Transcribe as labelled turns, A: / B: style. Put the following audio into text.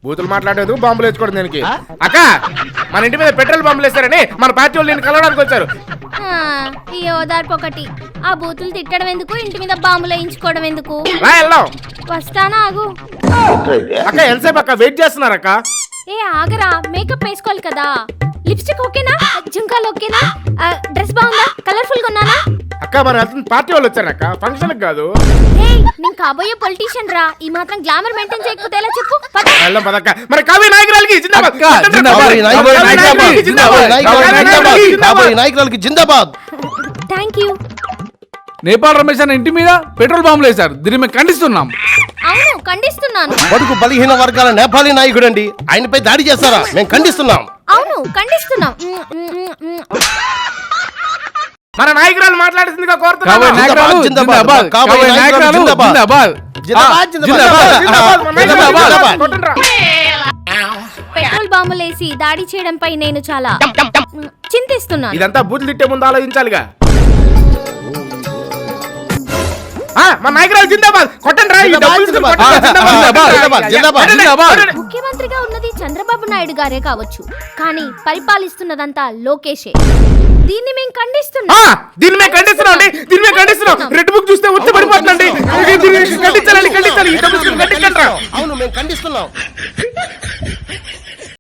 A: బూతులు మాట్లాడేందుకు బాంబులు వేసుకోవడం దానికి. అక్క మన ఇంటి మీద పెట్రోల్ బాంబులు వేస్తారని మన పార్టీ వాళ్ళు నేను కలవడానికి వచ్చారు.
B: ఈ ఓదార్పు ఒకటి. ఆ బూతులు తిట్టడం ఎందుకు, ఇంటి మీద బాంబులు వేయించుకోవడం ఎందుకు?
A: రా వెళ్దాం.
B: వస్తానా, ఆగు.
A: అక్క ఎంతసేపు అక్క వెయిట్ చేస్తున్నారు అక్క?
B: ఏ ఆగరా, మేకప్ వేసుకోవాలి కదా. లిప్స్టిక్ ఓకేనా, జుంకాలు ఓకేనా, డ్రెస్ బాగుందా, కలర్ఫుల్ గా ఉన్నానా?
A: అక్క మన పార్టీ వాళ్ళు వచ్చారు అక్క, ఫంక్షన్ కాదు.
B: నేను కాబోయే పొలిటీషియన్ రా, ఈ మాత్రం గ్లామర్ మెయింటైన్ చేయకపోతే ఎలా చెప్పు.
A: వెళ్దాం పదక్క. మరి కావ్య నాయకురాలకి జిందాబాద్.
C: జిందాబాద్.
B: Thank you.
D: నేపాల్ రమేష్ అన్న ఇంటి మీద పెట్రోల్ బాంబులు వేశారు, దీన్ని మేము ఖండిస్తున్నాం.
B: అవును, ఖండిస్తున్నాను.
C: బడుగు బలహీన వర్గాల నేపాలీ నాయకుడు అండి, ఆయనపై దాడి చేస్తారా? మేము ఖండిస్తున్నాం.
B: అవును, ఖండిస్తున్నాం.
A: మన నాయకురాలు మాట్లాడుతుందిగా కోరుతున్నాం.
D: కాబోయే నాయకురాలు జిందాబాద్, కాబోయే నాయకురాలు జిందాబాద్.
B: పెట్రోల్ బాంబులు వేసి దాడి చేయడంపై నేను చాలా చింతిస్తున్నాను.
A: ఇదంతా బూతులు తిట్టే ముందు ఆలోచించాలిగా. మన నాయకురాలు జిందాబాద్ కొట్టండి రా.
B: ముఖ్యమంత్రిగా ఉన్నది చంద్రబాబు నాయుడు గారే కావచ్చు, కానీ పరిపాలిస్తున్నదంతా లోకేషే. దీన్ని మేము ఖండిస్తున్నాం.
A: దీన్ని మేము ఖండిస్తున్నాం. దీన్ని మేము